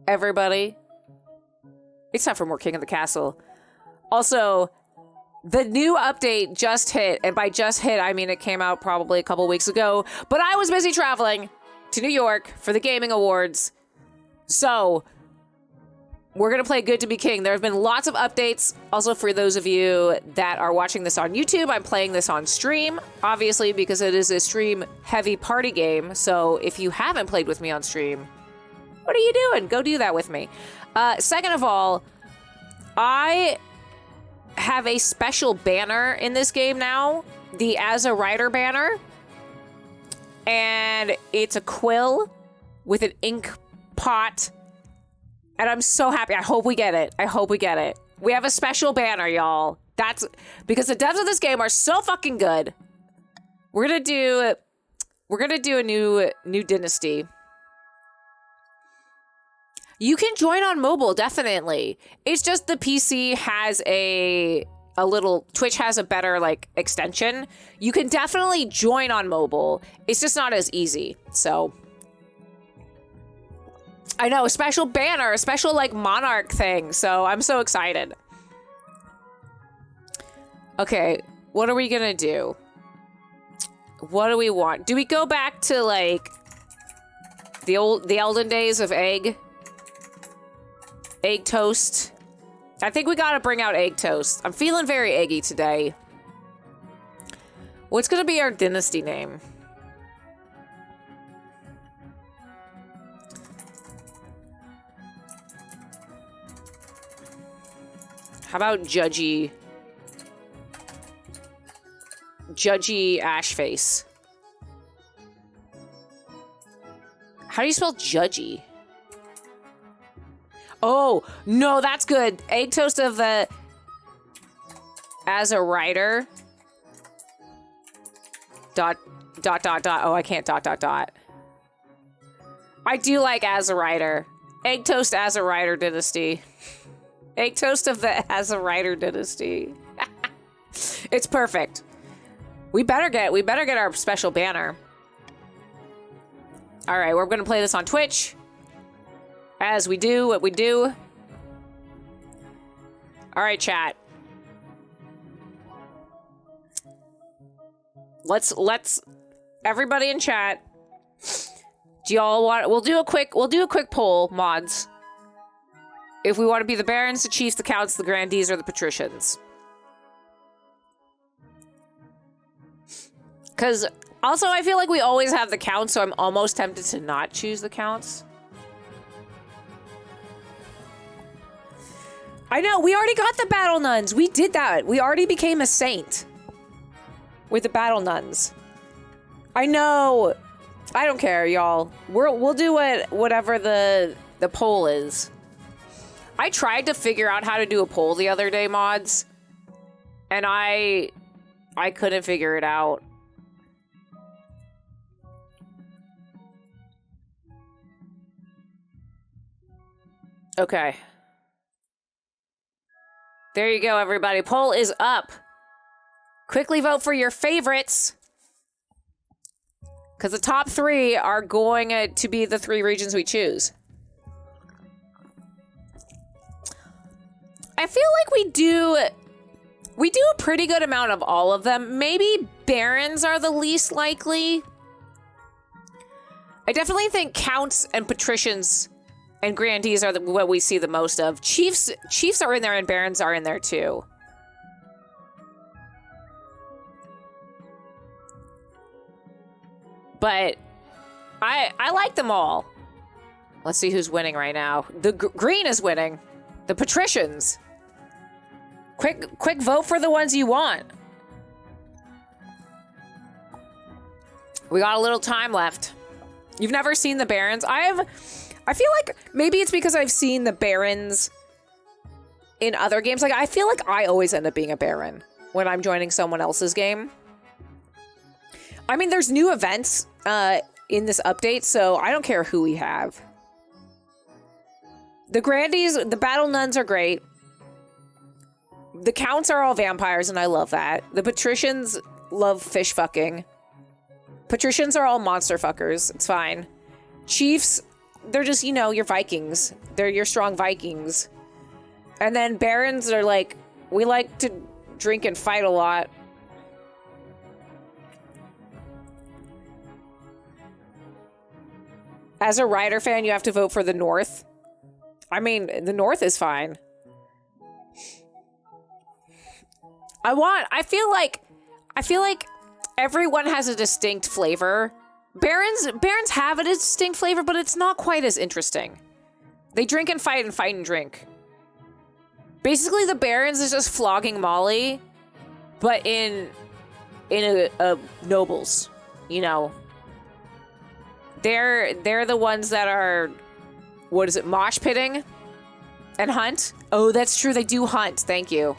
everybody. It's time for more King of the Castle. Also, the new update just hit, and by just hit, I mean it came out probably a couple weeks ago, but I was busy traveling to New York for the Gaming Awards. So, we're going to play Good to Be King. There have been lots of updates. Also, for those of you that are watching this on YouTube, I'm playing this on stream, obviously, because it is a stream-heavy party game. So, if you haven't played with me on stream, what are you doing? Go do that with me. Second of all, I have a special banner in this game now, the As a Writer banner. And it's a quill with an ink pot. And I'm so happy. I hope we get it. I hope we get it. We have a special banner, y'all. That's because the devs of this game are so fucking good. We're gonna do a new dynasty. You can join on mobile, definitely. It's just the PC has a little, Twitch has a better like extension. You can definitely join on mobile. It's just not as easy. So I know, a special banner, a special like monarch thing. So I'm so excited. Okay, what are we gonna do? What do we want? Do we go back to like the olden days of egg toast? I think we gotta bring out egg toast. I'm feeling very eggy today. What's gonna be our dynasty name? How about Judgy Ashface? How do you spell Judgy? Oh, no, that's good. Egg toast of the As a Writer. Dot. Oh, I can't dot. I do like As a Writer. Egg toast As a Writer dynasty. Egg toast of the As a Writer dynasty. It's perfect. We better get our special banner. All right, we're gonna play this on Twitch. As we do what we do. All right, chat. Let's everybody in chat. Do y'all want? We'll do a quick poll, mods. If we want to be the barons, the chiefs, the counts, the grandees, or the patricians. Because also I feel like we always have the counts, so I'm almost tempted to not choose the counts. I know, we already got the battle nuns. We did that. We already became a saint with the battle nuns. I know. I don't care, y'all. We'll do whatever the poll is. I tried to figure out how to do a poll the other day, mods, and I couldn't figure it out. Okay. There you go, everybody. Poll is up. Quickly vote for your favorites. Because the top 3 are going to be the 3 regions we choose. I feel like we do a pretty good amount of all of them. Maybe barons are the least likely. I definitely think counts and patricians and grandees are what we see the most of. Chiefs are in there and barons are in there too. But I like them all. Let's see who's winning right now. The green is winning. The patricians. Quick vote for the ones you want. We got a little time left. You've never seen the barons? I feel like maybe it's because I've seen the barons in other games. Like, I feel like I always end up being a baron when I'm joining someone else's game. I mean, there's new events in this update, so I don't care who we have. The grandees, the battle nuns are great. The counts are all vampires, and I love that. The patricians love fish fucking. Patricians are all monster fuckers. It's fine. Chiefs you know, your Vikings. They're your strong Vikings. And then barons are like, we like to drink and fight a lot. As a Rider fan, you have to vote for the North. I mean, the North is fine. I feel like everyone has a distinct flavor. Barons have a distinct flavor, but it's not quite as interesting. They drink and fight and drink. Basically, the Barons is just flogging Molly, but in a nobles, you know. They're the ones that are, what is it, mosh pitting and hunt? Oh, that's true. They do hunt. Thank you.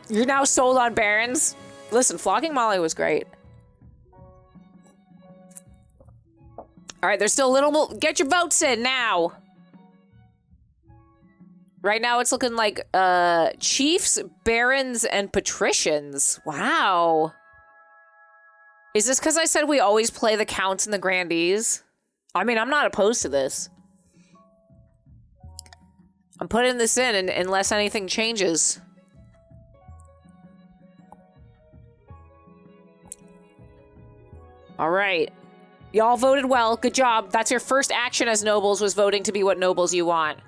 You're now sold on Barons. Listen, flogging Molly was great. All right, there's still a little more. Get your votes in now. Right now, it's looking like chiefs, barons, and patricians. Wow. Is this because I said we always play the counts and the grandees? I mean, I'm not opposed to this. I'm putting this in unless anything changes. All right. Y'all voted well. Good job. That's your first action as nobles, was voting to be what nobles you want.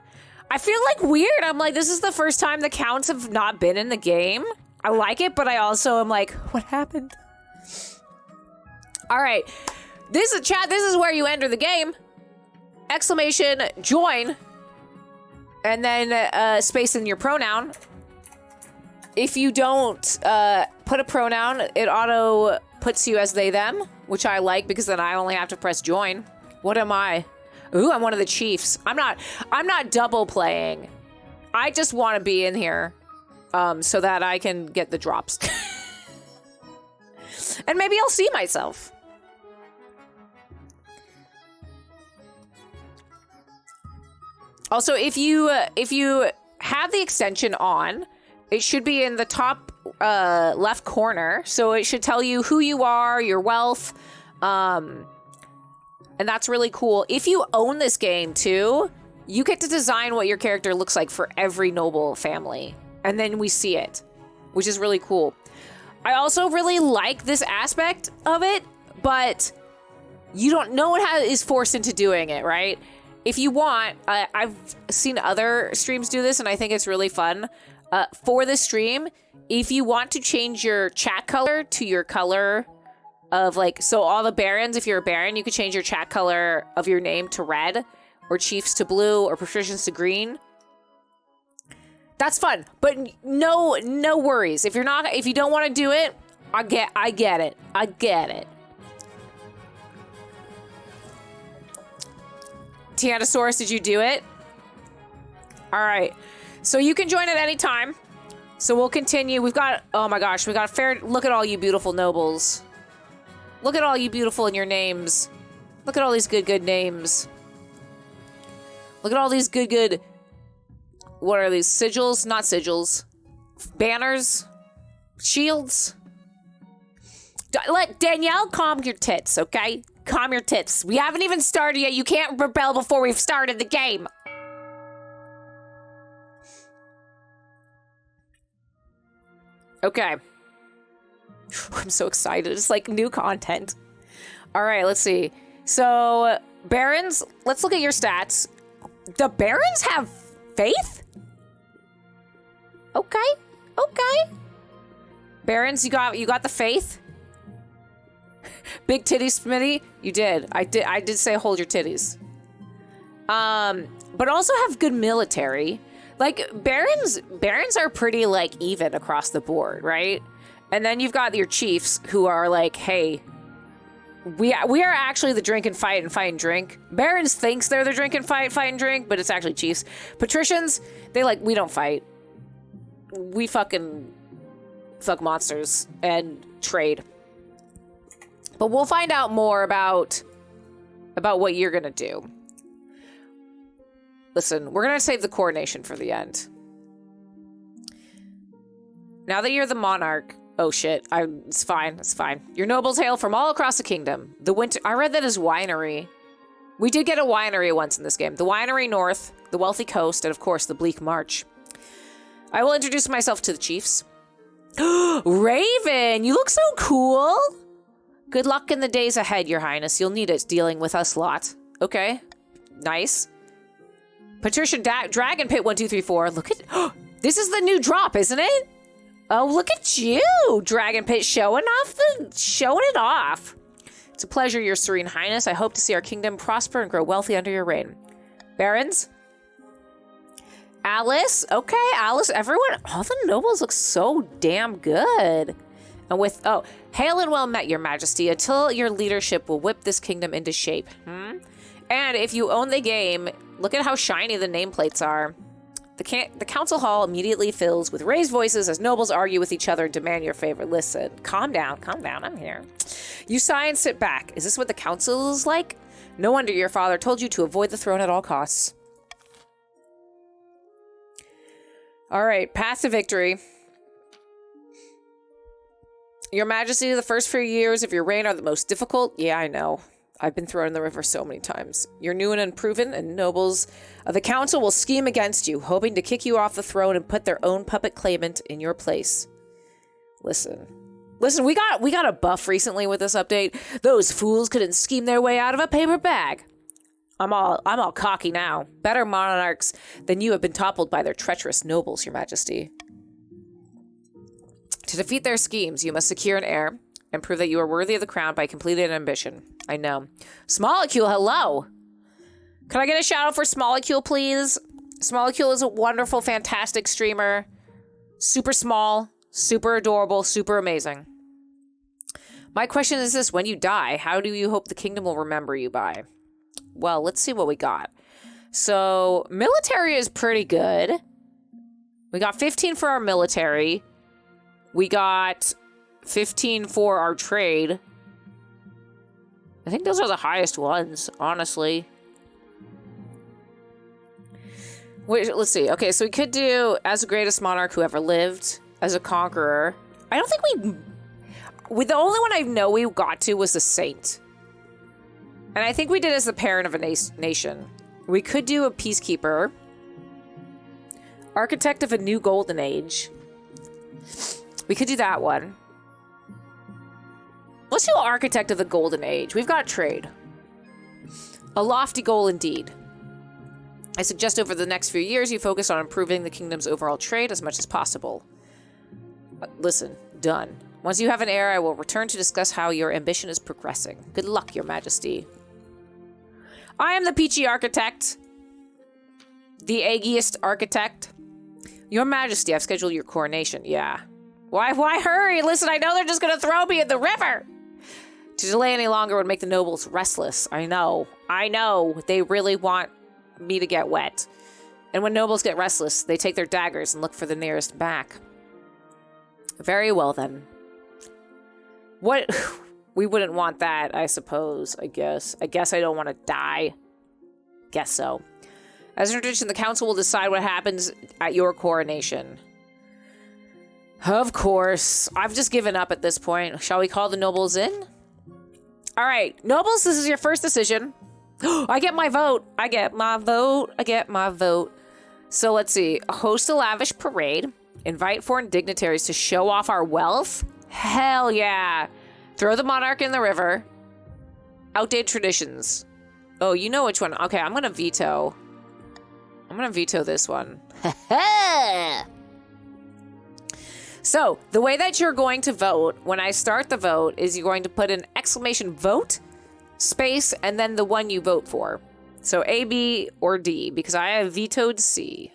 I feel like weird. I'm like, this is the first time the counts have not been in the game. I like it, but I also am like, what happened? All right. This is chat. This is where you enter the game. Exclamation, join. And then space in your pronoun. If you don't put a pronoun, it auto puts you as they, them, which I like because then I only have to press join. What am I? Ooh, I'm one of the chiefs. I'm not double playing. I just want to be in here so that I can get the drops. And maybe I'll see myself. Also, if you have the extension on, it should be in the top left corner. So it should tell you who you are, your wealth, and that's really cool. If you own this game too, you get to design what your character looks like for every noble family. And then we see it, which is really cool. I also really like this aspect of it, but you don't know what is forced into doing it, right? If you want, I've seen other streams do this and I think it's really fun. For the stream, if you want to change your chat color to your color of like, so all the barons, if you're a baron, you could change your chat color of your name to red, or chiefs to blue, or patricians to green. That's fun, but no worries. If you don't want to do it, I get it. Tyrannosaurus, did you do it? All right. So you can join at any time. So we'll continue. We've got, oh my gosh, we got a fair, look at all you beautiful nobles. Look at all you beautiful in your names. Look at all these good names. Look at all these good, what are these? Sigils? Not sigils. Banners? Shields? Let Danielle calm your tits, okay? Calm your tits. We haven't even started yet. You can't rebel before we've started the game. Okay. I'm so excited. It's like new content. All right, let's see. So, barons, let's look at your stats. The barons have faith? Okay. Barons, you got the faith? Big titties, Smitty? You did. I did say hold your titties. But also have good military. Like, barons are pretty, like, even across the board, right? And then you've got your chiefs who are like, hey, we are actually the drink and fight and drink. Barons thinks they're the drink and fight and drink, but it's actually chiefs. Patricians, they like, we don't fight. We fucking fuck monsters and trade. But we'll find out more about what you're gonna do. Listen, we're gonna save the coronation for the end. Now that you're the monarch, Oh shit, it's fine, it's fine. Your nobles hail from all across the kingdom. I read that as winery. We did get a winery once in this game. The winery north, the wealthy coast, and of course the bleak march. I will introduce myself to the chiefs. Raven, you look so cool. Good luck in the days ahead, your highness. You'll need it dealing with us lot. Okay, nice. Patricia Dragon Pit 1234. Look at, this is the new drop, isn't it? Oh, look at you, Dragon Pit, showing it off. It's a pleasure, your serene highness. I hope to see our kingdom prosper and grow wealthy under your reign. Barons? Alice? Okay, Alice, everyone, all the nobles look so damn good. And with, hail and well met, your majesty, until your leadership will whip this kingdom into shape. And if you own the game, look at how shiny the nameplates are. The council hall immediately fills with raised voices as nobles argue with each other and demand your favor. Listen, calm down, I'm here. You sigh and sit back. Is this what the council is like? No wonder your father told you to avoid the throne at all costs. All right, path to victory. Your majesty, the first few years of your reign are the most difficult. Yeah, I know. I've been thrown in the river so many times. You're new and unproven, and nobles of the council will scheme against you, hoping to kick you off the throne and put their own puppet claimant in your place. Listen, we got a buff recently with this update. Those fools couldn't scheme their way out of a paper bag. I'm all cocky now. Better monarchs than you have been toppled by their treacherous nobles, your majesty. To defeat their schemes, you must secure an heir and prove that you are worthy of the crown by completing an ambition. I know. Smolecule, hello. Can I get a shout out for Smolecule, please? Smolecule is a wonderful, fantastic streamer. Super small, super adorable, super amazing. My question is this: when you die, how do you hope the kingdom will remember you by? Well, let's see what we got. So, military is pretty good. We got 15 for our military. We got 15 for our trade. I think those are the highest ones, honestly. Wait, let's see. Okay, so we could do as the greatest monarch who ever lived, as a conqueror. I don't think the only one I know we got to was the saint. And I think we did as the parent of a nation. We could do a peacekeeper. Architect of a new golden age. We could do that one. Let's do Architect of the Golden Age. We've got trade. A lofty goal indeed. I suggest over the next few years you focus on improving the kingdom's overall trade as much as possible. Listen, done. Once you have an heir, I will return to discuss how your ambition is progressing. Good luck, your majesty. I am the Peachy Architect. The eggiest architect. Your majesty, I've scheduled your coronation. Yeah. Why hurry? Listen, I know they're just gonna throw me in the river. To delay any longer would make the nobles restless. I know. They really want me to get wet. And when nobles get restless, they take their daggers and look for the nearest back. Very well, then. What? We wouldn't want that, I suppose, I guess. I guess I don't want to die. Guess so. As a tradition, the council will decide what happens at your coronation. Of course. I've just given up at this point. Shall we call the nobles in? All right, nobles, this is your first decision. I get my vote. I get my vote. So let's see. Host a lavish parade. Invite foreign dignitaries to show off our wealth. Hell yeah. Throw the monarch in the river. Outdated traditions. Oh, you know which one. Okay, I'm going to veto. I'm going to veto this one. So, the way that you're going to vote, when I start the vote, is you're going to put an exclamation vote, space, and then the one you vote for. So, A, B, or D, because I have vetoed C.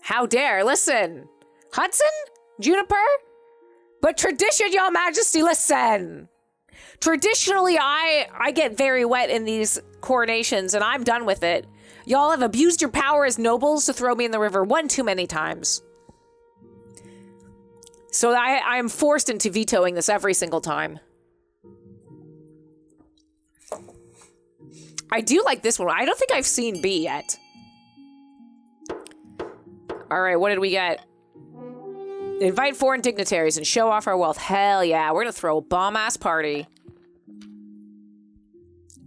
How dare, listen. Hudson? Juniper? But tradition, your majesty, listen. Traditionally, I get very wet in these coronations, and I'm done with it. Y'all have abused your power as nobles to throw me in the river one too many times. So I am forced into vetoing this every single time. I do like this one. I don't think I've seen B yet. All right, what did we get? Invite foreign dignitaries and show off our wealth. Hell yeah, we're gonna throw a bomb-ass party.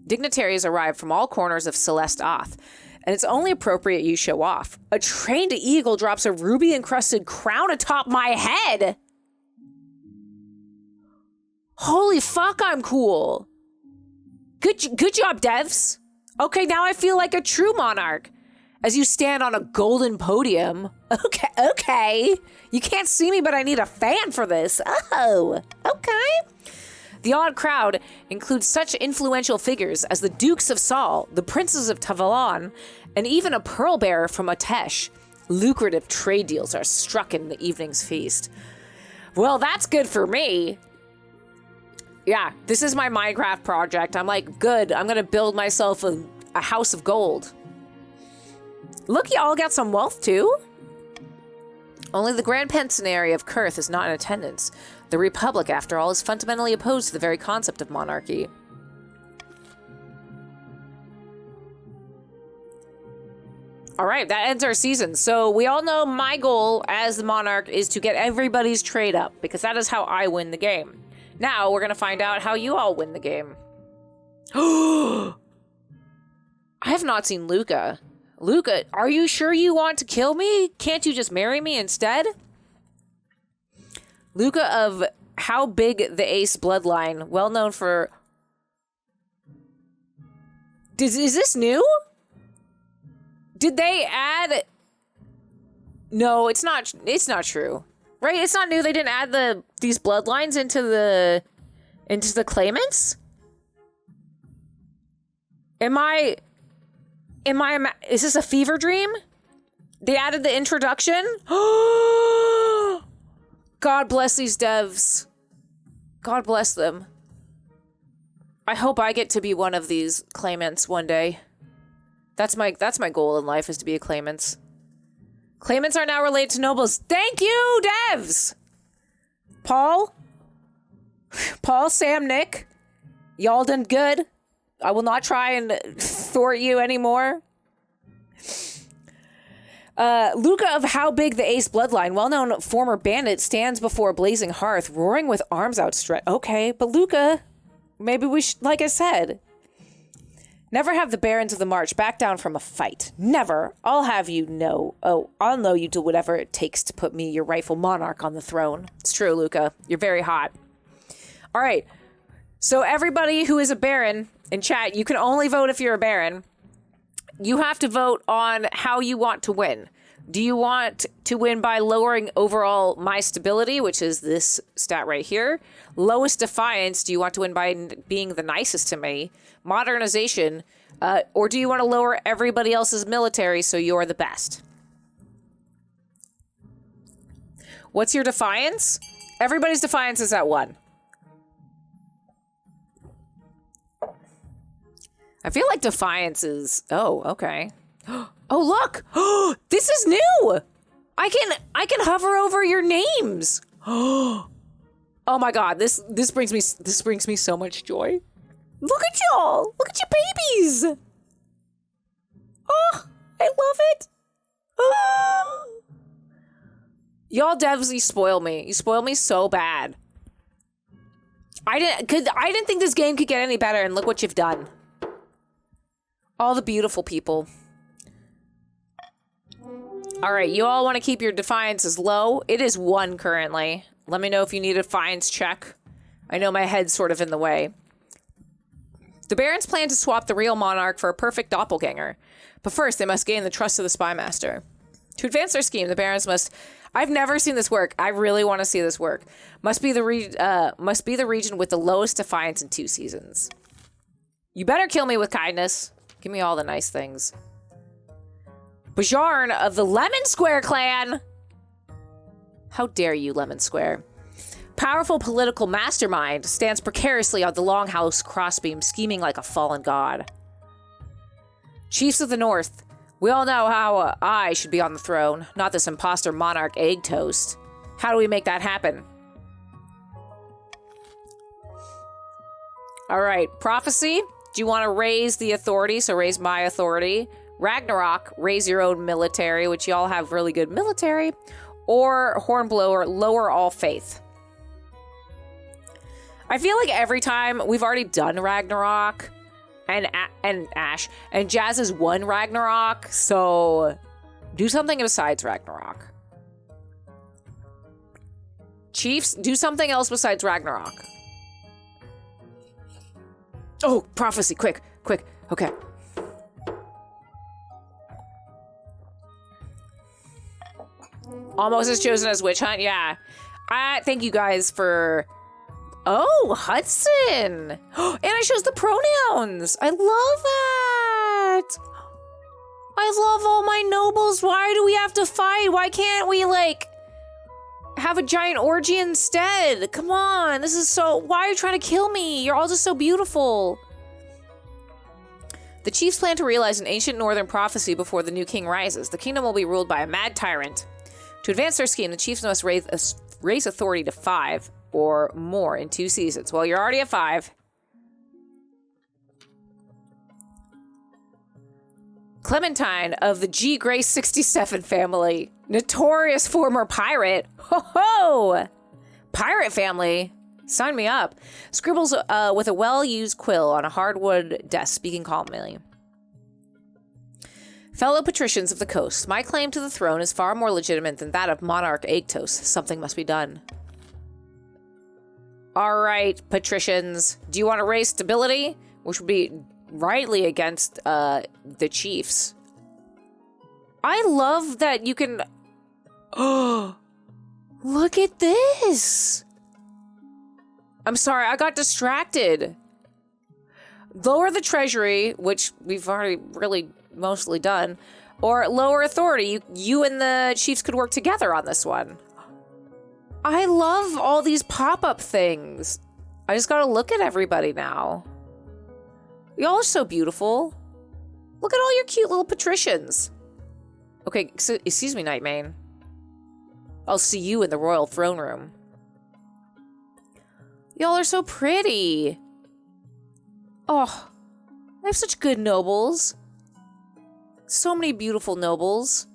Dignitaries arrive from all corners of Celeste Oth, and it's only appropriate you show off. A trained eagle drops a ruby-encrusted crown atop my head. Holy fuck, I'm cool. Good job, devs. Okay, now I feel like a true monarch. As you stand on a golden podium. Okay. You can't see me, but I need a fan for this. Oh, okay. The odd crowd includes such influential figures as the Dukes of Saul, the Princes of Tavalon, and even a pearl bearer from Atesh. Lucrative trade deals are struck in the evening's feast. Well, that's good for me. Yeah, this is my Minecraft project. I'm like, good. I'm going to build myself a house of gold. Look, y'all got some wealth, too. Only the Grand Pensionary of Kurth is not in attendance. The Republic, after all, is fundamentally opposed to the very concept of monarchy. All right, that ends our season. So we all know my goal as the monarch is to get everybody's trade up, because that is how I win the game. Now we're going to find out how you all win the game. I have not seen Luca. Luca, are you sure you want to kill me? Can't you just marry me instead? Luca of How Big the Ace bloodline, well known for... Is this new? Did they add... No, it's not true. Right? It's not new. They didn't add these bloodlines into the claimants? Is this a fever dream? They added the introduction? God bless these devs. God bless them. I hope I get to be one of these claimants one day. That's my goal in life, is to be a claimant. Claimants are now related to nobles. Thank you, devs! Paul, Sam, Nick, y'all done good. I will not try and thwart you anymore. Luca of How Big the Ace bloodline, well-known former bandit, stands before a blazing hearth, roaring with arms outstretched. Okay, but Luca, maybe we should, like I said, never have the barons of the march back down from a fight. Never. I'll have you know. Oh, I'll know you do whatever it takes to put me, your rightful monarch, on the throne. It's true, Luca. You're very hot. All right. So everybody who is a baron in chat, you can only vote if you're a baron. You have to vote on how you want to win. Do you want to win by lowering overall my stability, which is this stat right here? Lowest defiance, do you want to win by being the nicest to me? Modernization, or do you want to lower everybody else's military so you're the best? What's your defiance? Everybody's defiance is at 1. I feel like defiance is... Oh, okay. Oh, look! This is new! I can hover over your names! Oh my god, this brings me so much joy. Look at y'all! Look at your babies! Oh, I love it! Oh. Y'all devs, you spoil me. You spoil me so bad. I didn't think this game could get any better, and look what you've done. All the beautiful people. All right, you all want to keep your defiances low. It is 1 currently. Let me know if you need a defiance check. I know my head's sort of in the way. The barons plan to swap the real monarch for a perfect doppelganger. But first, they must gain the trust of the spy master. To advance their scheme, the barons must... I've never seen this work. I really want to see this work. Must be the region with the lowest defiance in 2 seasons. You better kill me with kindness. Give me all the nice things. Bajarn of the Lemon Square clan! How dare you, Lemon Square. Powerful political mastermind stands precariously on the Longhouse crossbeam, scheming like a fallen god. Chiefs of the North, we all know how I should be on the throne, not this imposter monarch egg toast. How do we make that happen? All right, prophecy. Do you want to raise the authority? So raise my authority. Ragnarok, raise your own military, which y'all have really good military. or hornblower, lower all faith. I feel like every time we've already done Ragnarok, and Ash, and Jazz has won Ragnarok, so do something besides Ragnarok. Chiefs, do something else besides Ragnarok. Oh, prophecy, quick, quick, okay. Almost as chosen as witch hunt, yeah. Thank you guys for... Oh, Hudson! And I chose the pronouns! I love that! I love all my nobles. Why do we have to fight? Why can't we, like, have a giant orgy instead? Come on, this is so... Why are you trying to kill me? You're all just so beautiful. The chiefs plan to realize an ancient northern prophecy before the new king rises. The kingdom will be ruled by a mad tyrant. To advance their scheme, the chiefs must raise authority to 5 or more in 2 seasons. Well, you're already at 5. Clementine of the G. Grace 67 family. Notorious former pirate. Ho ho! Pirate family. Sign me up. Scribbles with a well-used quill on a hardwood desk, speaking calmly. Fellow patricians of the coast, my claim to the throne is far more legitimate than that of monarch Aegtos. Something must be done. All right, patricians. Do you want to raise stability? Which would be rightly against the chiefs. I love that you can... Oh, look at this. I'm sorry, I got distracted. Lower the treasury, which we've already really mostly done, or lower authority. You and the chiefs could work together on this one. I love all these pop-up things. I just gotta look at everybody now. Y'all are so beautiful. Look at all your cute little patricians. Okay, excuse me, Nightmane. I'll see you in the royal throne room. Y'all are so pretty. Oh, I have such good nobles. So many beautiful nobles.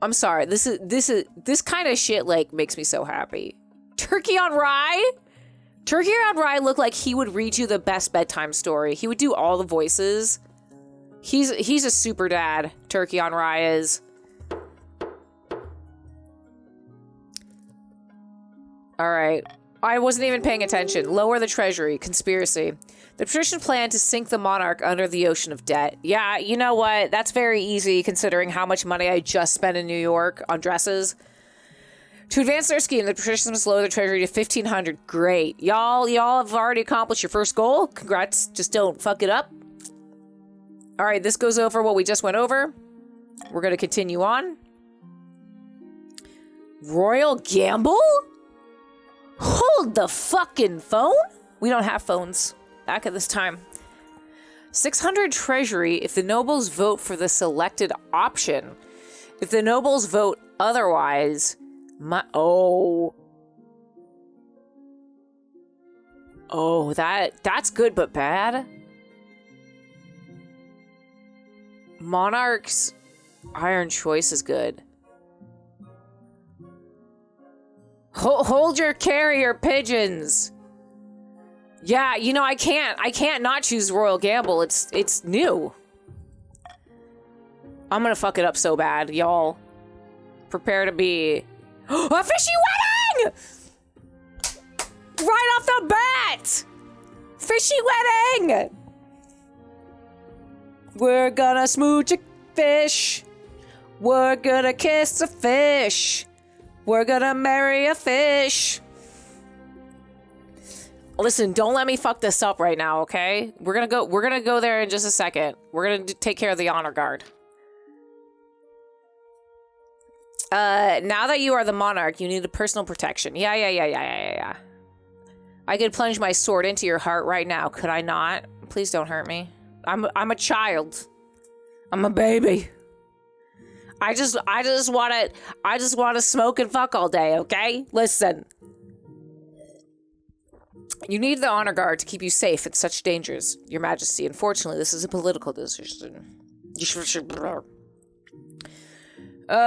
I'm sorry, this kind of shit, like, makes me so happy. Turkey on Rye? Turkey on Rye looked like he would read you the best bedtime story. He would do all the voices. He's a super dad, Turkey on Rye is. All right. I wasn't even paying attention. Lower the treasury. Conspiracy. The patricians plan to sink the monarch under the ocean of debt. Yeah, you know what? That's very easy considering how much money I just spent in New York on dresses. To advance their scheme, the patricians must lower the treasury to 1,500. Great. Y'all have already accomplished your first goal. Congrats. Just don't fuck it up. All right, this goes over what we just went over. We're going to continue on. Royal Gamble? Hold the fucking phone? We don't have phones back at this time. 600 treasury if the nobles vote for the selected option. If the nobles vote otherwise, oh, that's good but bad. Monarch's iron choice is good. Hold your carrier pigeons. Yeah, you know, I can't not choose Royal Gamble. It's new. I'm gonna fuck it up so bad, y'all. Prepare to be a fishy wedding! Right off the bat! Fishy wedding! We're gonna smooch a fish. We're gonna kiss a fish. We're gonna marry a fish. Listen, don't let me fuck this up right now, okay? We're gonna go there in just a second. We're gonna take care of the honor guard. Now that you are the monarch, you need a personal protection. Yeah. I could plunge my sword into your heart right now, could I not? Please don't hurt me. I'm a child. I'm a baby. I just want to smoke and fuck all day, okay? Listen. You need the honor guard to keep you safe in such dangers, Your Majesty. Unfortunately, this is a political decision. What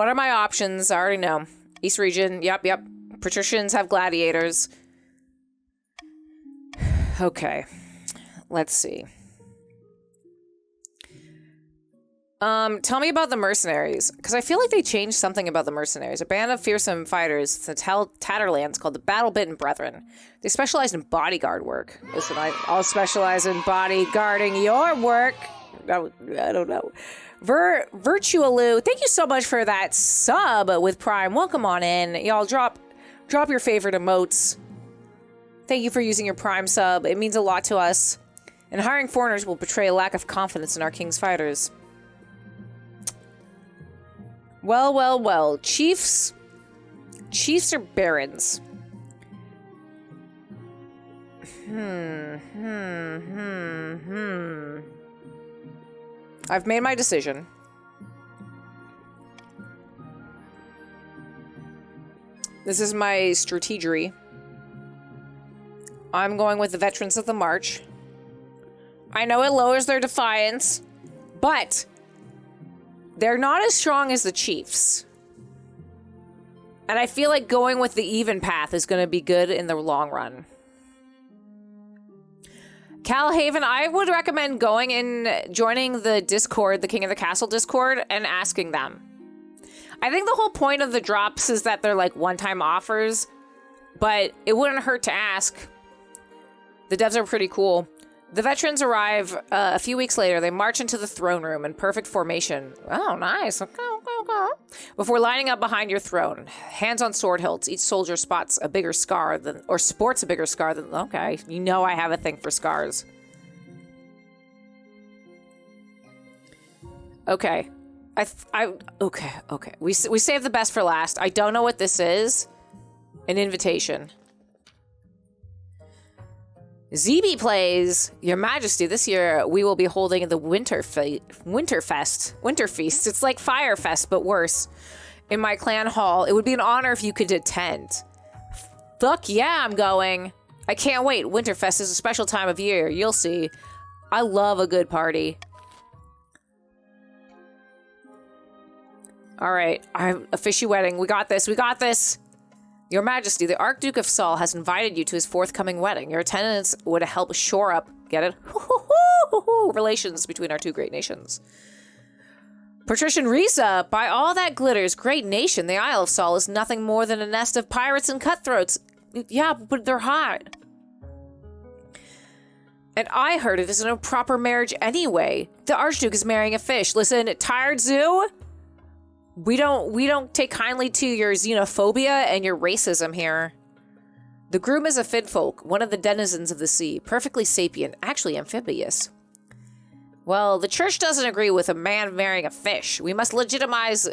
are my options? I already know. East region. Yep. Patricians have gladiators. Okay. Let's see. Tell me about the mercenaries, because I feel like they changed something about the mercenaries. A band of fearsome fighters, the Tatterlands, called the Battle-Bitten Brethren. They specialize in bodyguard work. Listen, I'll specialize in bodyguarding your work. I don't know. Virtualoo, thank you so much for that sub with Prime. Welcome on in. Y'all drop your favorite emotes. Thank you for using your Prime sub. It means a lot to us. And hiring foreigners will betray a lack of confidence in our king's fighters. Well. Chiefs or barons? I've made my decision. This is my strategery. I'm going with the Veterans of the March. I know it lowers their defiance, but they're not as strong as the Chiefs. And I feel like going with the even path is going to be good in the long run. Calhaven, I would recommend going and joining the Discord, the King of the Castle Discord, and asking them. I think the whole point of the drops is that they're like one-time offers, but it wouldn't hurt to ask. The devs are pretty cool. The veterans arrive a few weeks later. They march into the throne room in perfect formation. Oh, nice. Okay. Before lining up behind your throne, hands on sword hilts, each soldier sports a bigger scar than, okay, you know I have a thing for scars. Okay. Okay. We saved the best for last. I don't know what this is. An invitation. ZB plays, Your Majesty, this year we will be holding the Winterfest. It's like Firefest, but worse. In my clan hall, it would be an honor if you could attend. Fuck yeah, I'm going. I can't wait. Winterfest is a special time of year. You'll see. I love a good party. All right, a fishy wedding. We got this. Your Majesty, the Archduke of Saul has invited you to his forthcoming wedding. Your attendance would help shore up, get it? Relations between our two great nations. Patrician Risa, by all that glitters, great nation, the Isle of Saul is nothing more than a nest of pirates and cutthroats. Yeah, but they're hot. And I heard it isn't a proper marriage anyway. The Archduke is marrying a fish. Listen, tired zoo? We don't take kindly to your xenophobia and your racism here. The groom is a finfolk, one of the denizens of the sea, perfectly sapient, actually amphibious. Well, the church doesn't agree with a man marrying a fish. We mustn't legitimize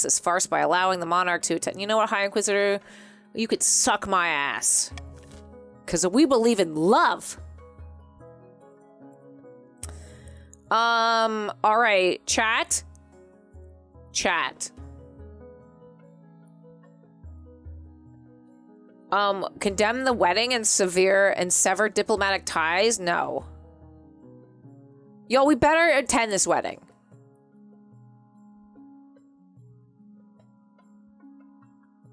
this farce by allowing the monarch to attend. You know what, High Inquisitor? You could suck my ass. Because we believe in love. All right, chat. Condemn the wedding and sever diplomatic ties? No. Yo, we better attend this wedding.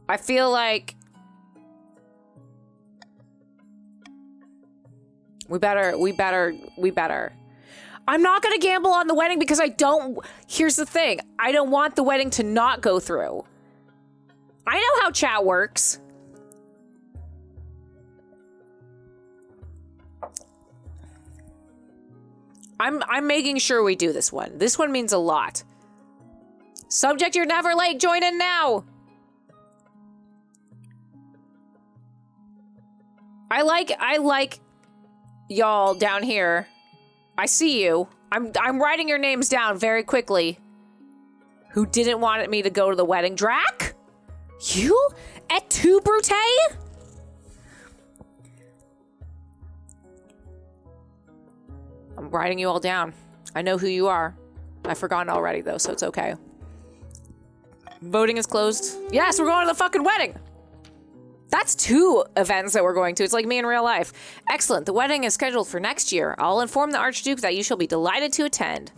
I feel like we better. I'm not going to gamble on the wedding because here's the thing. I don't want the wedding to not go through. I know how chat works. I'm making sure we do this one. This one means a lot. Subject, you're never late. Join in now. I like y'all down here. I see you. I'm writing your names down very quickly. Who didn't want me to go to the wedding? Drac? You? Et tu, Brute? I'm writing you all down. I know who you are. I've forgotten already, though, so it's okay. Voting is closed. Yes, we're going to the fucking wedding! That's 2 events that we're going to. It's like me in real life. Excellent. The wedding is scheduled for next year. I'll inform the Archduke that you shall be delighted to attend.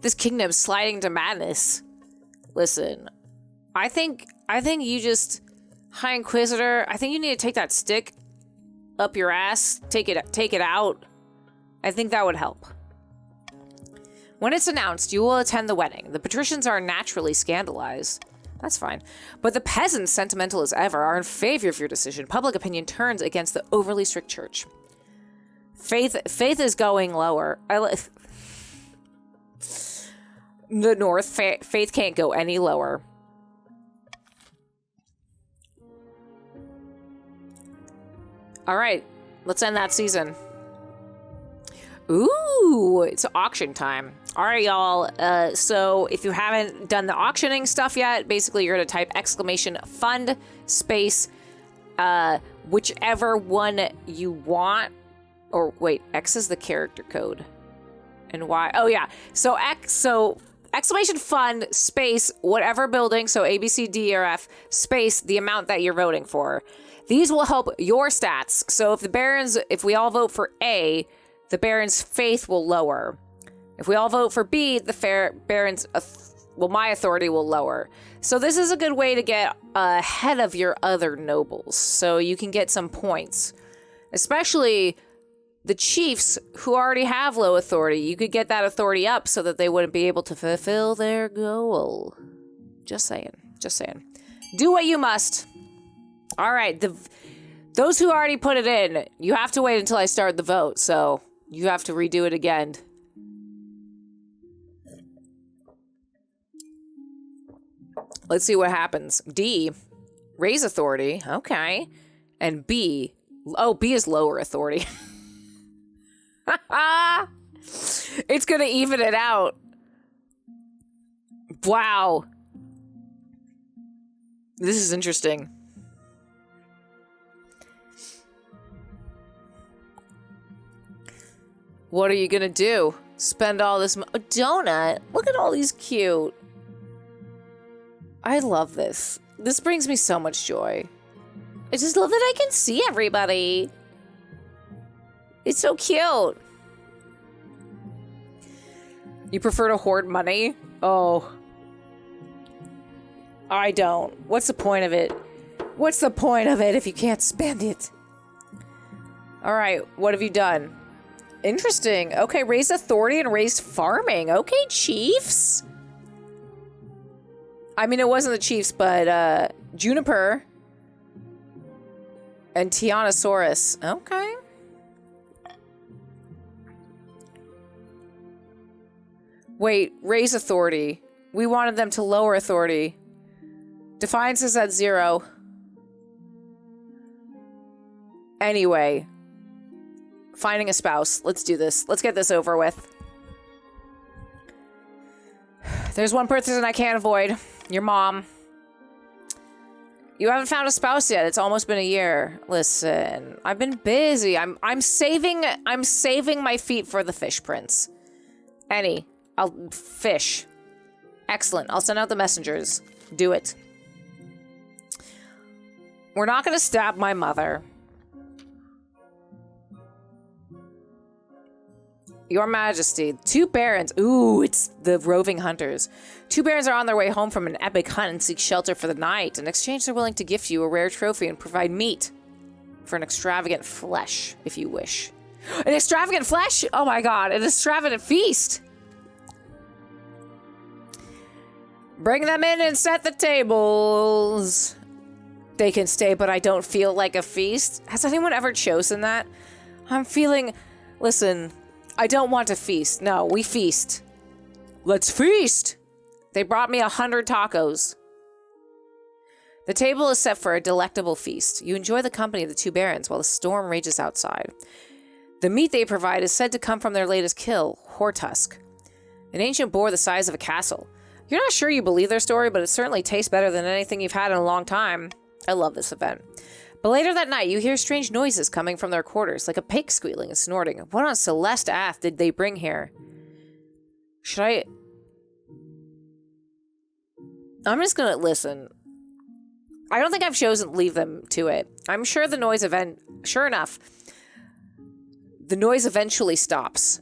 This kingdom's sliding to madness. Listen, I think you just, High Inquisitor, I think you need to take that stick up your ass, take it out. I think that would help. When it's announced, you will attend the wedding. The patricians are naturally scandalized. That's fine. But the peasants, sentimental as ever, are in favor of your decision. Public opinion turns against the overly strict church. Faith is going lower. The North, faith can't go any lower. All right, let's end that season. Ooh, it's auction time. All right, y'all. So if you haven't done the auctioning stuff yet, basically you're gonna type !fund space whichever one you want. Or wait, X is the character code, and Y. Oh yeah. So !fund space whatever building. So A, B, C, D, or F space the amount that you're voting for. These will help your stats. So if we all vote for A, the Baron's faith will lower. If we all vote for B, the Baron's, my authority will lower. So this is a good way to get ahead of your other nobles. So you can get some points. Especially the chiefs who already have low authority. You could get that authority up so that they wouldn't be able to fulfill their goal. Just saying. Just saying. Do what you must. All right, those who already put it in, you have to wait until I start the vote, so you have to redo it again. Let's see what happens. D, raise authority, okay. And B, B is lower authority. It's gonna even it out. Wow. This is interesting. What are you gonna do? Spend all this donut? Look at all these cute. I love this. This brings me so much joy. I just love that I can see everybody. It's so cute. You prefer to hoard money? Oh. I don't. What's the point of it? What's the point of it if you can't spend it? All right, what have you done? Interesting. Okay, raised authority and raised farming. Okay, chiefs. I mean, it wasn't the chiefs, but Juniper and Tyrannosaurus. Okay. Wait, raise authority. We wanted them to lower authority. Defiance is at 0. Anyway. Finding a spouse. Let's do this. Let's get this over with. There's one person I can't avoid. Your mom. You haven't found a spouse yet. It's almost been a year. Listen, I've been busy. I'm saving my feet for the fish prince. I'll fish. Excellent. I'll send out the messengers. Do it. We're not going to stab my mother. Your Majesty, 2 barons. Ooh, it's the roving hunters. 2 barons are on their way home from an epic hunt and seek shelter for the night. In exchange, they're willing to gift you a rare trophy and provide meat for an extravagant flesh, if you wish. An extravagant flesh? Oh my god, an extravagant feast. Bring them in and set the tables. They can stay, but I don't feel like a feast. Has anyone ever chosen that? I'm feeling... Listen... I don't want to feast. No, we feast. Let's feast! They brought me 100 tacos. The table is set for a delectable feast. You enjoy the company of the 2 barons while the storm rages outside. The meat they provide is said to come from their latest kill, Hortusk, an ancient boar the size of a castle. You're not sure you believe their story, but it certainly tastes better than anything you've had in a long time. I love this event. But later that night, you hear strange noises coming from their quarters, like a pig squealing and snorting. What on Celeste Ath did they bring here? Should I... I'm just gonna listen. I don't think I've chosen to leave them to it. I'm sure the noise event... Sure enough, the noise eventually stops.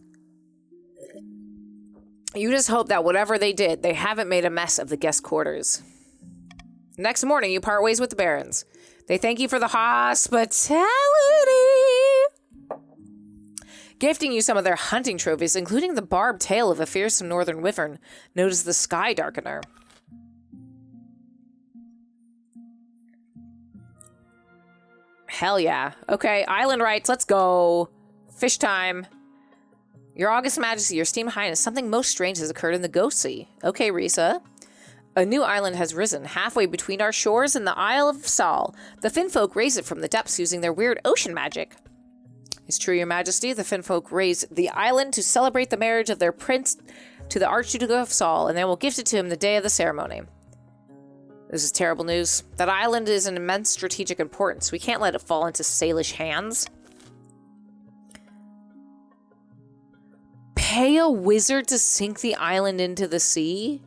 You just hope that whatever they did, they haven't made a mess of the guest quarters. Next morning, you part ways with the barons. They thank you for the hospitality, gifting you some of their hunting trophies, including the barbed tail of a fearsome northern wyvern known as the Sky Darkener. Hell yeah. Okay, island rights, let's go. Fish time. Your August Majesty, your Steam Highness, something most strange has occurred in the Ghost Sea. Okay, Risa. A new island has risen, halfway between our shores and the Isle of Sol. The finfolk raise it from the depths using their weird ocean magic. It's true, Your Majesty. The finfolk raised the island to celebrate the marriage of their prince to the Archduke of Sol, and they will gift it to him the day of the ceremony. This is terrible news. That island is an immense strategic importance. We can't let it fall into Salish hands. Pay a wizard to sink the island into the sea?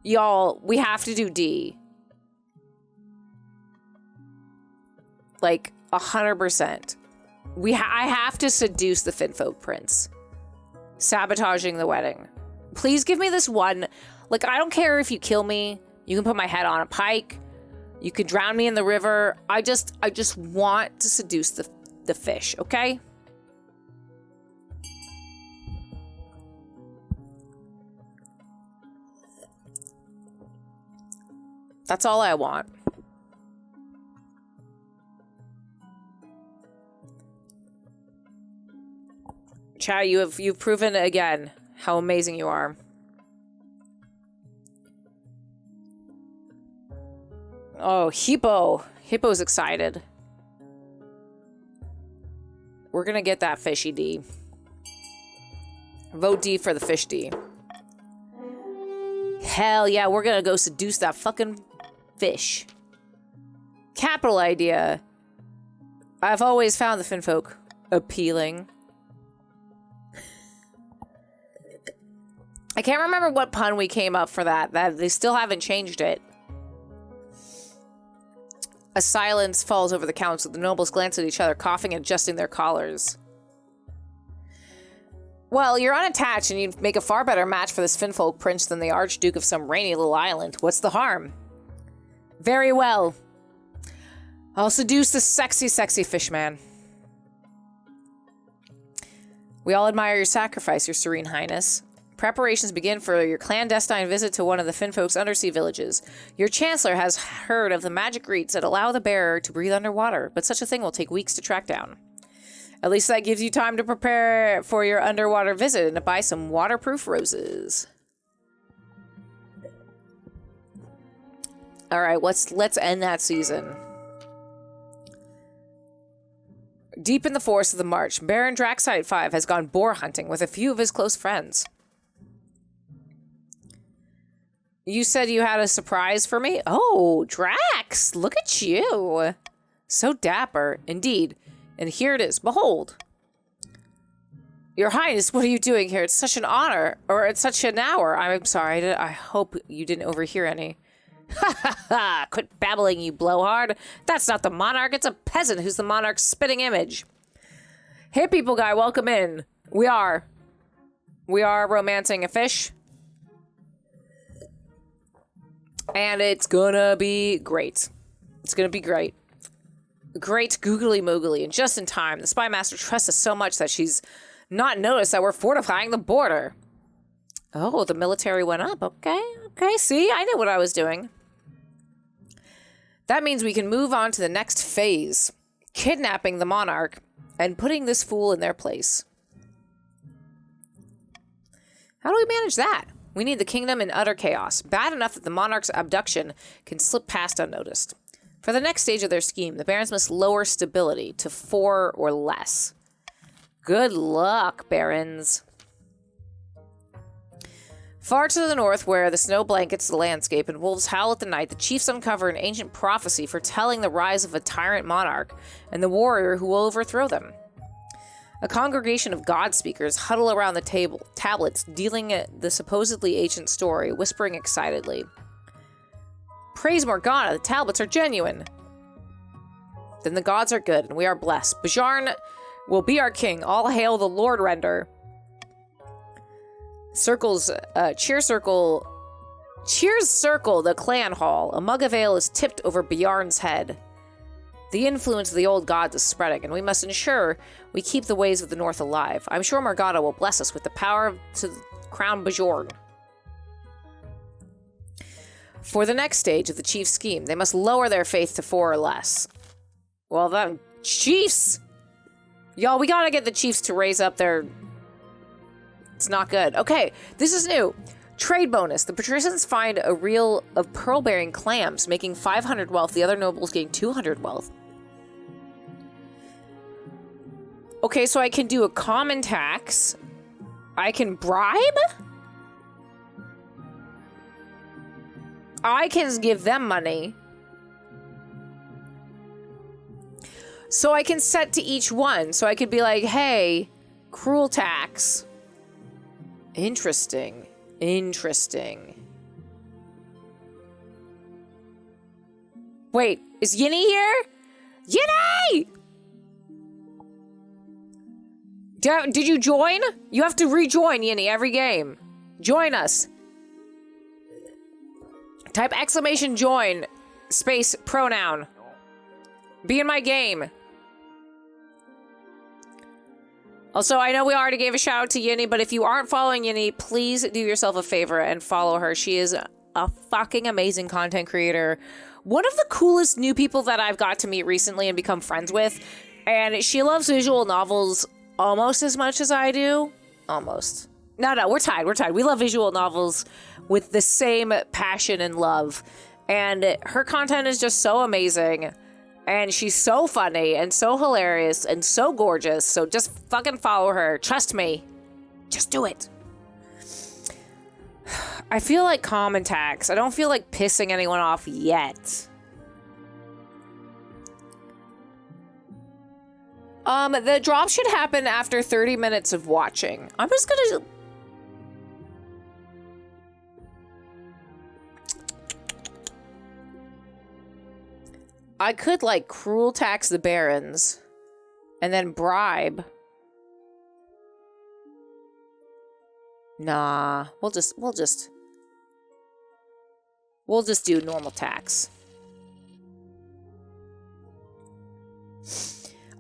Y'all, we have to do D. Like, 100%. I have to seduce the finfolk prince. Sabotaging the wedding. Please give me this one. Like, I don't care if you kill me. You can put my head on a pike. You can drown me in the river. I just want to seduce the fish, okay? That's all I want. Chad, you've proven again how amazing you are. Oh, Hippo. Hippo's excited. We're gonna get that fishy D. Vote D for the fish D. Hell yeah, we're gonna go seduce that fucking fish. Capital idea. I've always found the finfolk appealing. I can't remember what pun we came up for that. They still haven't changed it. A silence falls over the council. The nobles glance at each other, coughing and adjusting their collars. Well, you're unattached and you'd make a far better match for this finfolk prince than the Archduke of some rainy little island. What's the harm? Very well. I'll seduce the sexy, sexy fishman. We all admire your sacrifice, your serene highness. Preparations begin for your clandestine visit to one of the finfolk's undersea villages. Your chancellor has heard of the magic rites that allow the bearer to breathe underwater, but such a thing will take weeks to track down. At least that gives you time to prepare for your underwater visit and to buy some waterproof roses. All right, let's end that season. Deep in the forest of the march, Baron Draxite 5 has gone boar hunting with a few of his close friends. You said you had a surprise for me? Oh, Drax, look at you. So dapper, indeed. And here it is, behold. Your Highness, what are you doing here? It's such an honor, or it's such an hour. I'm sorry, I hope you didn't overhear any. Ha ha ha! Quit babbling, you blowhard. That's not the monarch, it's a peasant who's the monarch's spitting image. Hey, people guy, welcome in. We are romancing a fish. And it's gonna be great. It's gonna be great. Great googly moogly, and just in time. The spy master trusts us so much that she's not noticed that we're fortifying the border. Oh, the military went up. Okay, see, I knew what I was doing. That means we can move on to the next phase. Kidnapping the monarch and putting this fool in their place. How do we manage that? We need the kingdom in utter chaos, bad enough that the monarch's abduction can slip past unnoticed. For the next stage of their scheme, the barons must lower stability to 4 or less. Good luck, barons. Far to the north, where the snow blankets the landscape and wolves howl at the night, the chiefs uncover an ancient prophecy foretelling the rise of a tyrant monarch and the warrior who will overthrow them. A congregation of God speakers huddle around the tablets, dealing the supposedly ancient story, whispering excitedly. Praise Morgana, the tablets are genuine. Then the gods are good, and we are blessed. Bajarn will be our king. All hail the Lord Render. Circles, cheers circle, the clan hall. A mug of ale is tipped over Bjarn's head. The influence of the old gods is spreading, and we must ensure we keep the ways of the North alive. I'm sure Morgana will bless us with the power to crown Bjorn. For the next stage of the chief's scheme, they must lower their faith to 4 or less. Well then, chiefs! Y'all, we gotta get the chiefs to raise up their... It's not good. Okay, this is new. Trade bonus. The patricians find a reel of pearl-bearing clams, making 500 wealth. The other nobles gain 200 wealth. Okay, so I can do a common tax. I can bribe? I can give them money. So I can set to each one. So I could be like, hey, cruel tax. Interesting. Interesting. Wait, is Yinny here? Yinny! Did you join? You have to rejoin, Yinny, every game. Join us. Type exclamation join, space, pronoun. Be in my game. Also, I know we already gave a shout out to Yinny, but if you aren't following Yinny, please do yourself a favor and follow her. She is a fucking amazing content creator. One of the coolest new people that I've got to meet recently and become friends with. And she loves visual novels almost as much as I do. Almost. No, we're tied. We're tied. We love visual novels with the same passion and love. And her content is just so amazing. And she's so funny and so hilarious and so gorgeous. So just fucking follow her. Trust me. Just do it. I feel like common tax. I don't feel like pissing anyone off yet. The drop should happen after 30 minutes of watching. I'm just gonna... I could, like, cruel tax the barons and then bribe. Nah, we'll just do normal tax.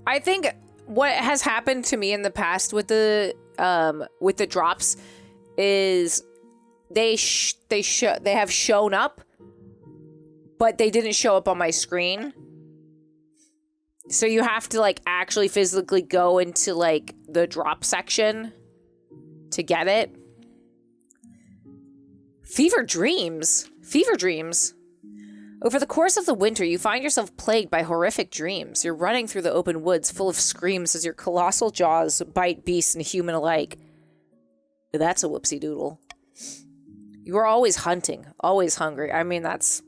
I think what has happened to me in the past with the drops is they have shown up, but they didn't show up on my screen. So you have to, like, actually physically go into, like, the drop section to get it. Fever dreams. Over the course of the winter, you find yourself plagued by horrific dreams. You're running through the open woods full of screams as your colossal jaws bite beasts and human alike. That's a whoopsie doodle. You are always hunting, always hungry. I mean, that's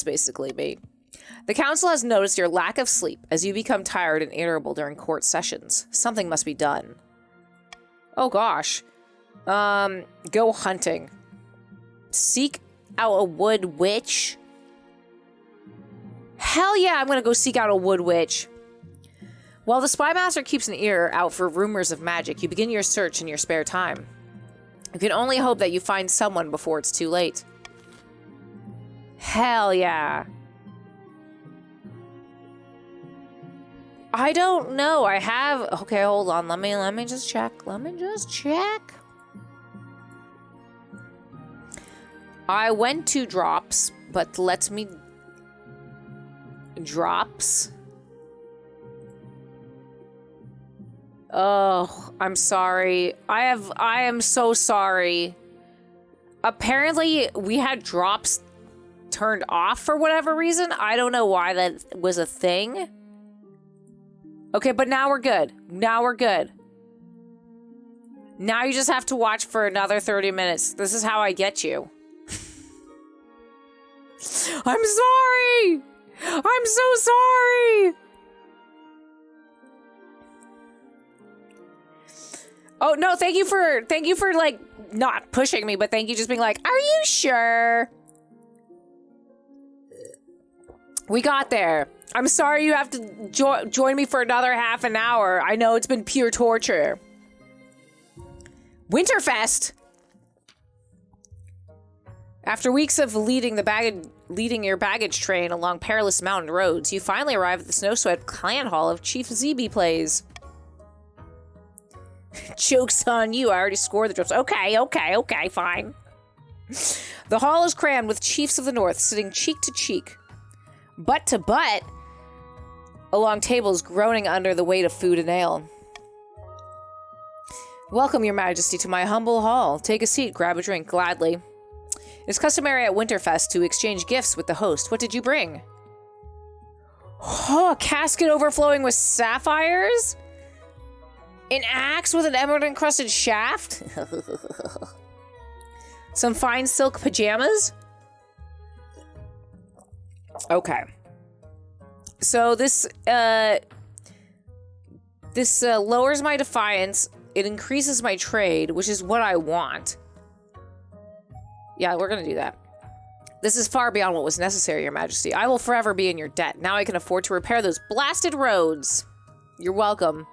basically me. The council has noticed your lack of sleep as you become tired and irritable during court sessions. Something must be done. Oh gosh. Go hunting. Seek out a wood witch. Hell yeah, I'm gonna go seek out a wood witch. While the spy master keeps an ear out for rumors of magic, you begin your search in your spare time. You can only hope that you find someone before it's too late. Hell yeah. I don't know. I have... Okay, hold on. Let me just check. I went to drops, but let me... Drops? Oh, I'm sorry. I am so sorry. Apparently, we had drops turned off for whatever reason. I don't know why that was a thing. Okay, but now we're good. Now you just have to watch for another 30 minutes. This is how I get you. I'm sorry! I'm so sorry! Oh, no, thank you for, like, not pushing me, but thank you just being like, are you sure? We got there. I'm sorry you have to join me for another half an hour. I know it's been pure torture. Winterfest! After weeks of leading your baggage train along perilous mountain roads, you finally arrive at the snow-swept clan hall of Chief ZB Plays. Joke's on you, I already scored the drops. Okay, fine. The hall is crammed with chiefs of the north sitting cheek to cheek, butt to butt, along tables groaning under the weight of food and ale. Welcome, your majesty, to my humble hall. Take a seat, grab a drink, gladly. It's customary at Winterfest to exchange gifts with the host. What did you bring? Oh, a casket overflowing with sapphires? An axe with an emerald-encrusted shaft? Some fine silk pajamas? Okay. So this lowers my defiance. It increases my trade, which is what I want. Yeah, we're gonna do that. This is far beyond what was necessary, your majesty. I will forever be in your debt. Now I can afford to repair those blasted roads. You're welcome.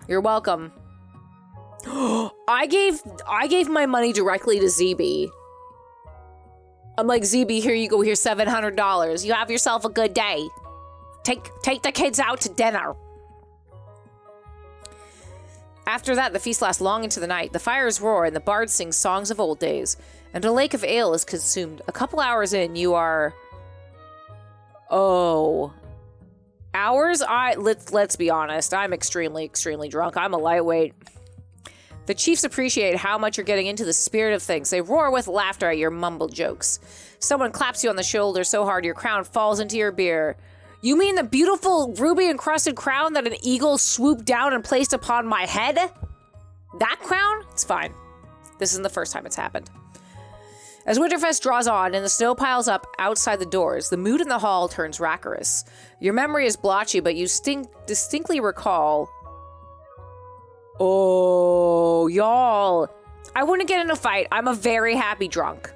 You're welcome. I gave my money directly to ZB. I'm like, ZB, here you go. Here's $700. You have yourself a good day. Take the kids out to dinner. After that, the feast lasts long into the night. The fires roar and the bards sing songs of old days. And a lake of ale is consumed. A couple hours in, you are... Oh... Hours? Let's be honest. I'm extremely, extremely drunk. I'm a lightweight. The chiefs appreciate how much you're getting into the spirit of things. They roar with laughter at your mumbled jokes. Someone claps you on the shoulder so hard your crown falls into your beer. You mean the beautiful ruby-encrusted crown that an eagle swooped down and placed upon my head? That crown? It's fine. This isn't the first time it's happened. As Winterfest draws on and the snow piles up outside the doors, the mood in the hall turns rancorous. Your memory is blotchy, but you distinctly recall... Oh, y'all. I wouldn't get in a fight. I'm a very happy drunk.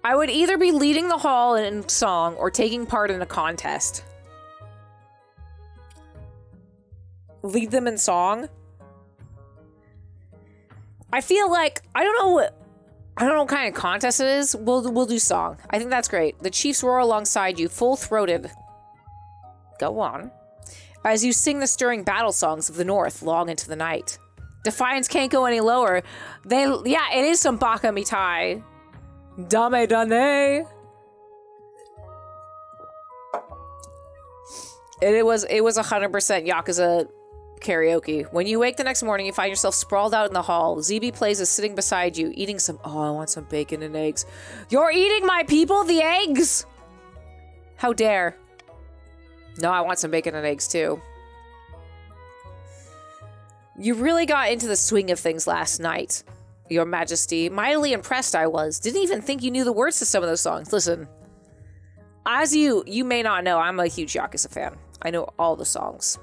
I would either be leading the hall in song or taking part in a contest. Lead them in song? I feel like I don't know what kind of contest it is. We'll do song. I think that's great. The chiefs roar alongside you, full-throated. Go on. As you sing the stirring battle songs of the north long into the night. Defiance can't go any lower. Yeah, it is some baka mitai. Dame dane. It was 100% Yakuza karaoke. When you wake the next morning, you find yourself sprawled out in the hall. ZB Plays is sitting beside you, eating some... Oh, I want some bacon and eggs. You're eating my people the eggs? How dare. No, I want some bacon and eggs too. You really got into the swing of things last night, your majesty. Mightily impressed I was. Didn't even think you knew the words to some of those songs. Listen, as you may not know, I'm a huge Yakuza fan. I know all the songs.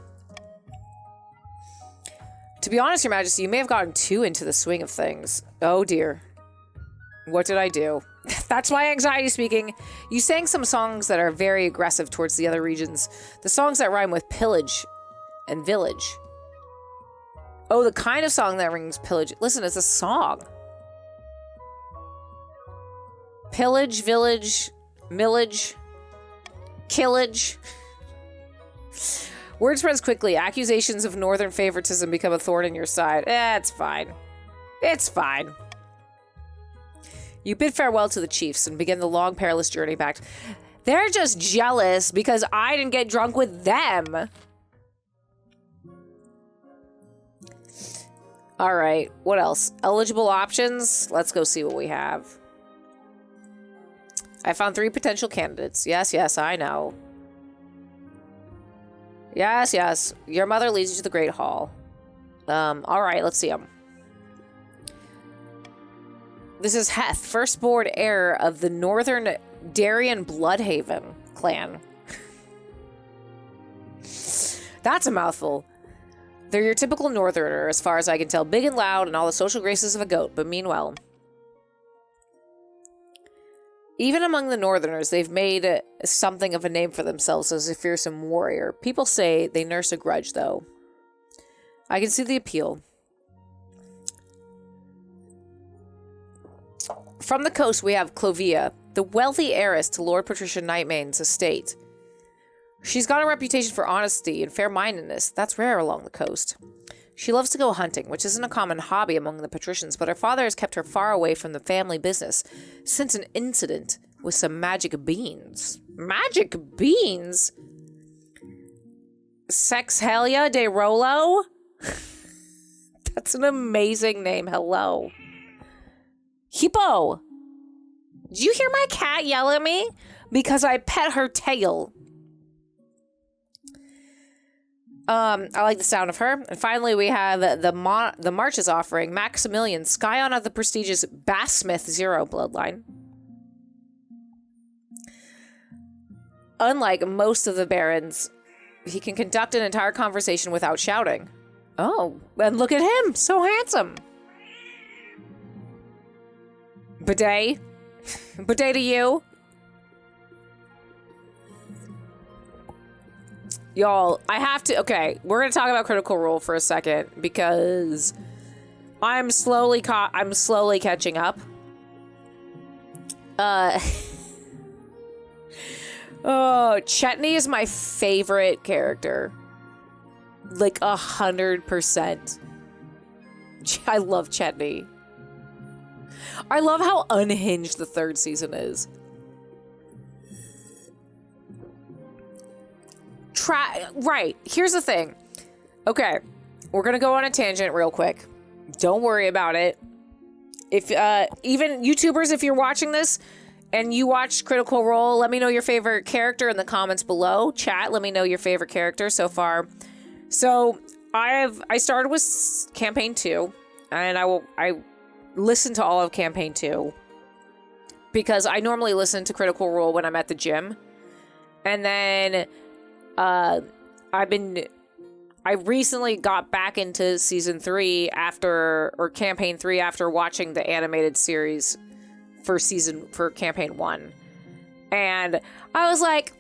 To be honest, your majesty, you may have gotten too into the swing of things. Oh dear. What did I do? That's my anxiety speaking. You sang some songs that are very aggressive towards the other regions. The songs that rhyme with pillage and village. Oh, the kind of song that rings pillage. Listen, it's a song. Pillage, village, millage, killage. Word spreads quickly. Accusations of northern favoritism become a thorn in your side. It's fine. It's fine. You bid farewell to the chiefs and begin the long, perilous journey back. They're just jealous because I didn't get drunk with them. All right, what else? Eligible options? Let's go see what we have. I found 3 potential candidates. Yes, I know. Yes. Your mother leads you to the Great Hall. All right, let's see them. This is Heth, firstborn heir of the Northern Darien Bloodhaven clan. That's a mouthful. They're your typical northerner, as far as I can tell. Big and loud and all the social graces of a goat, but mean well. Even among the Northerners, they've made something of a name for themselves as a fearsome warrior. People say they nurse a grudge, though. I can see the appeal. From the coast, we have Clovia, the wealthy heiress to Lord Patricia Nightmane's estate. She's got a reputation for honesty and fair-mindedness. That's rare along the coast. She loves to go hunting, which isn't a common hobby among the patricians, but her father has kept her far away from the family business since an incident with some magic beans. Magic beans? Sexhelia de Rolo? That's an amazing name. Hello. Hippo! Did you hear my cat yell at me? Because I pet her tail. I like the sound of her. And finally, we have the Marches offering Maximilian, scion of the prestigious Bassmith Zero bloodline. Unlike most of the barons, he can conduct an entire conversation without shouting. Oh, and look at him, so handsome. Bidet? Bidet to you? Y'all, I have to... Okay, we're going to talk about Critical Role for a second because I'm slowly catching up. Oh, Chetney is my favorite character. Like 100%. I love Chetney. I love how unhinged the third season is. Right, here's the thing. Okay, we're gonna go on a tangent real quick. Don't worry about it. If even YouTubers, if you're watching this and you watch Critical Role, let me know your favorite character in the comments below. Chat, let me know your favorite character so far. So I started with campaign 2, and I listened to all of campaign 2 because I normally listen to Critical Role when I'm at the gym, and then I recently got back into season 3 or campaign 3 after watching the animated series for campaign 1. And I was like,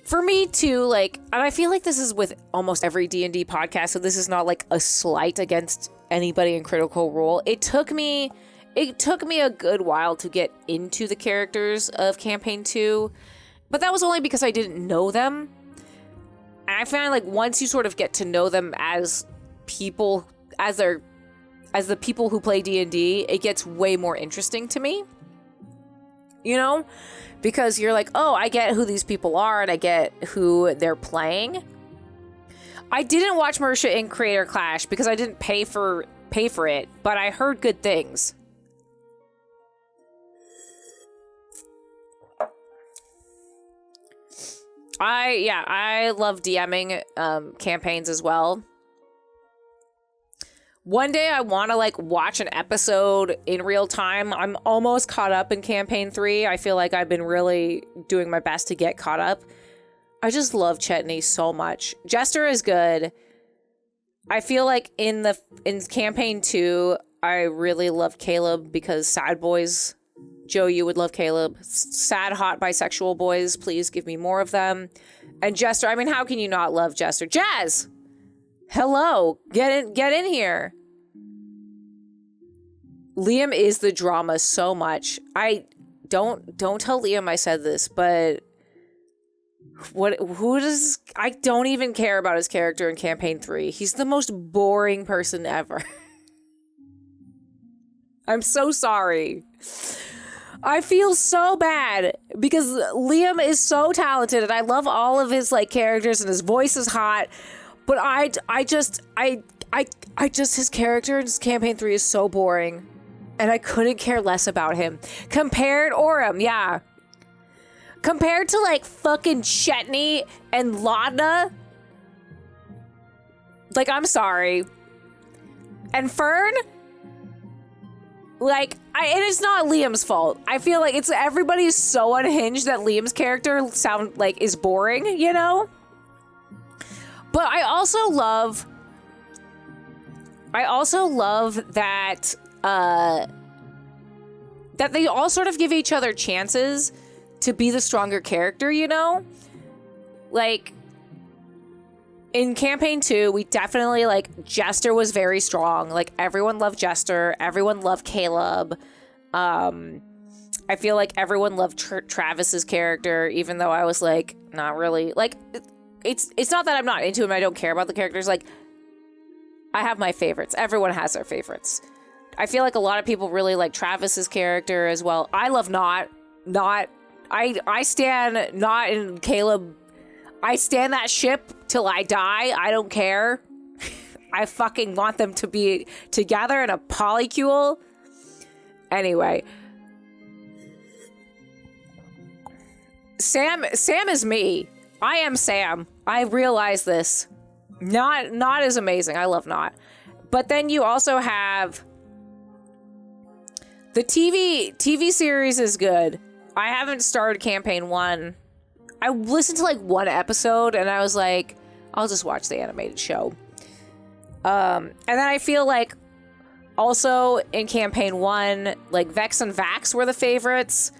for me too, like, and I feel like this is with almost every D&D podcast, so this is not like a slight against anybody in Critical Role. It took me a good while to get into the characters of campaign 2, but that was only because I didn't know them. And I find like once you sort of get to know them as people, as the people who play D&D, it gets way more interesting to me. You know? Because you're like, oh, I get who these people are and I get who they're playing. I didn't watch Marisha in Creator Clash because I didn't pay for it, but I heard good things. I love DMing campaigns as well. One day I want to like watch an episode in real time. I'm almost caught up in campaign 3. I feel like I've been really doing my best to get caught up. I just love Chetney so much. Jester is good. I feel like in campaign 2, I really love Caleb because sad boys. Joe, you would love Caleb. Sad, hot, bisexual boys, please give me more of them. And Jester, I mean, how can you not love Jester? Jazz! Hello, get in here. Liam is the drama so much. I don't tell Liam I said this, but I don't even care about his character in campaign 3. He's the most boring person ever. I'm so sorry. I feel so bad because Liam is so talented and I love all of his like characters and his voice is hot, but I just his character in campaign 3 is so boring and I couldn't care less about him. Compared to like fucking Chetney and Laudna. Like, I'm sorry. And Fern? Like, and it's not Liam's fault. I feel like everybody's so unhinged that Liam's character is boring, you know? But I also love that that they all sort of give each other chances to be the stronger character, you know? Like, in campaign 2, we definitely, like, Jester was very strong. Like, everyone loved Jester. Everyone loved Caleb. I feel like everyone loved Travis's character, even though I was, like, not really. Like, it's not that I'm not into him. I don't care about the characters. Like, I have my favorites. Everyone has their favorites. I feel like a lot of people really like Travis's character as well. I love Not. I stand Not and Caleb. I stand that ship till I die. I don't care. I fucking want them to be together in a polycule. Anyway. Sam is me. I am Sam. I realize this. Not is amazing. I love Not. But then you also have the TV series is good. I haven't started campaign 1. I listened to like one episode and I was like, I'll just watch the animated show. And then I feel like also in campaign 1, like Vex and Vax were the favorites.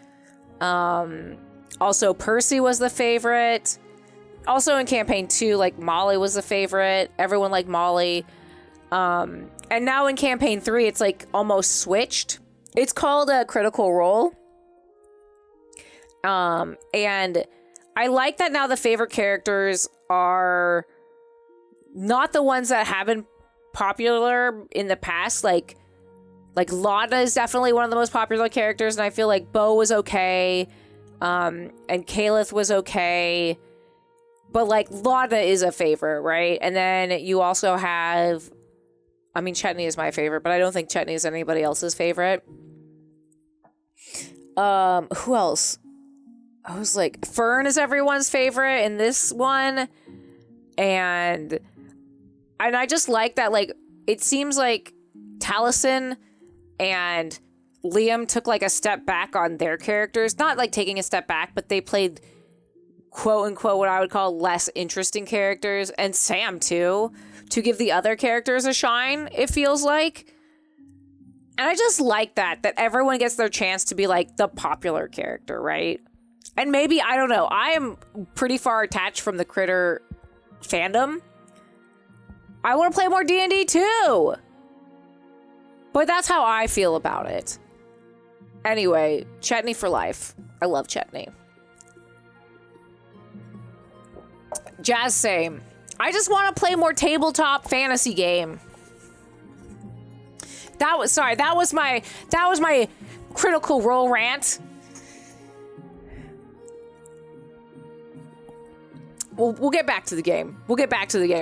Also Percy was the favorite. Also in campaign 2, like Molly was the favorite. Everyone liked Molly. And now in campaign 3, it's like almost switched. It's called a Critical Role. And I like that now the favorite characters are not the ones that have been popular in the past. Like Lana is definitely one of the most popular characters, and I feel like Bo was okay. And Kalith was okay. But like Lana is a favorite, right? And then you also have, I mean, Chetney is my favorite, but I don't think Chetney is anybody else's favorite. Who else? I was like, Fern is everyone's favorite in this one. And I just like that, like, it seems like Taliesin and Liam took like a step back on their characters. Not like taking a step back, but they played quote unquote what I would call less interesting characters. And Sam too, to give the other characters a shine, it feels like. And I just like that everyone gets their chance to be like the popular character, right? And maybe, I don't know, I am pretty far attached from the Critter fandom. I want to play more D&D too. But that's how I feel about it. Anyway, Chetney for life. I love Chetney. Jazz same. I just want to play more tabletop fantasy game. That was my Critical Role rant. We'll get back to the game.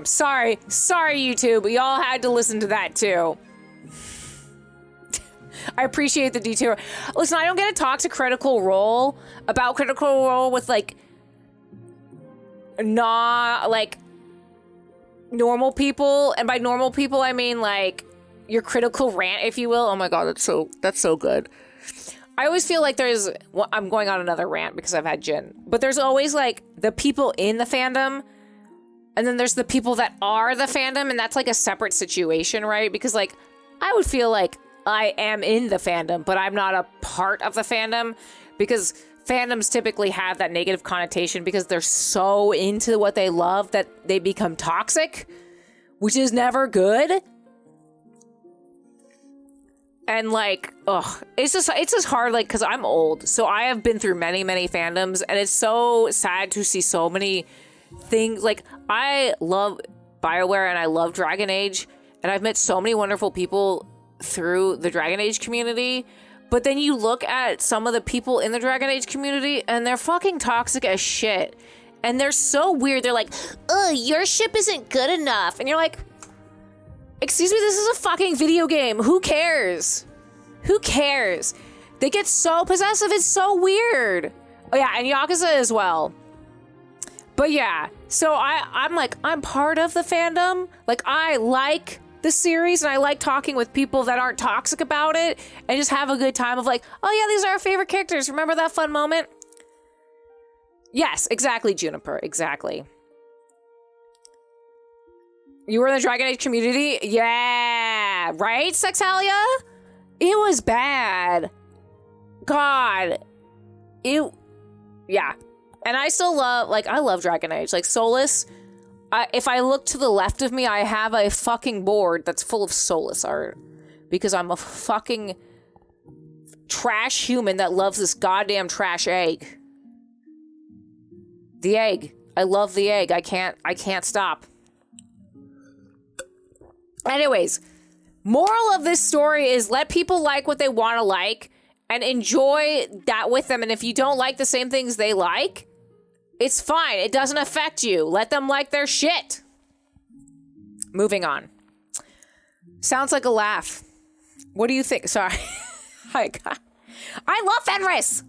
Sorry, YouTube. Y'all had to listen to that too. I appreciate the detour. Listen, I don't get to talk to Critical Role about Critical Role with like normal people, and by normal people I mean like your critical rant, if you will. Oh my god, that's so good. I always feel like I'm going on another rant because I've had gin, but there's always like the people in the fandom, and then there's the people that are the fandom, and that's like a separate situation, right? Because like I would feel like I am in the fandom, but I'm not a part of the fandom, because fandoms typically have that negative connotation because they're so into what they love that they become toxic, which is never good. And like, it's just hard, like, because I'm old, so I have been through many fandoms, and it's so sad to see so many things. Like, I love BioWare and I love Dragon Age, and I've met so many wonderful people through the Dragon Age community. But then you look at some of the people in the Dragon Age community, and they're fucking toxic as shit. And they're so weird. They're like, your ship isn't good enough. And you're like, excuse me, this is a fucking video game. Who cares? They get so possessive. It's so weird. Oh yeah, and Yakuza as well. But yeah, so I'm like, I'm part of the fandom. Like, I like the series, and I like talking with people that aren't toxic about it, and just have a good time of like, oh yeah, these are our favorite characters. Remember that fun moment? Yes, exactly, Juniper, exactly. You were in the Dragon Age community? Yeah, right, Sexalia? It was bad. God. Yeah. And I still love, like, I love Dragon Age. Like, Solus, if I look to the left of me, I have a fucking board that's full of Solus art. Because I'm a fucking trash human that loves this goddamn trash egg. The egg. I love the egg. I can't stop. Anyways, moral of this story is let people like what they want to like and enjoy that with them. And if you don't like the same things they like, it's fine. It doesn't affect you. Let them like their shit. Moving on. Sounds like a laugh. What do you think? Sorry. I love Fenris.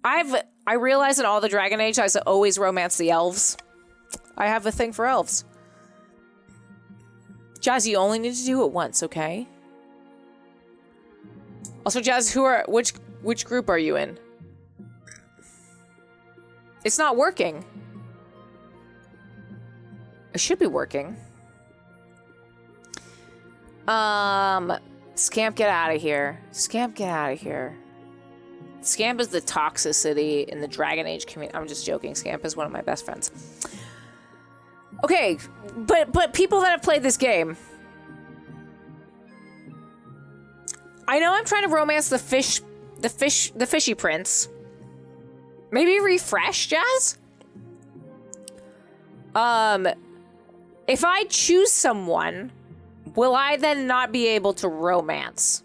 I realize in all the Dragon Age, I always romance the elves. I have a thing for elves. Jazz, you only need to do it once, okay? Also, Jazz, which group are you in? It's not working. It should be working. Scamp, get out of here. Scamp, get out of here. Scamp is the toxicity in the Dragon Age community. I'm just joking. Scamp is one of my best friends. Okay, but people that have played this game. I know I'm trying to romance the fishy prince. Maybe refresh, Jazz? If I choose someone, will I then not be able to romance?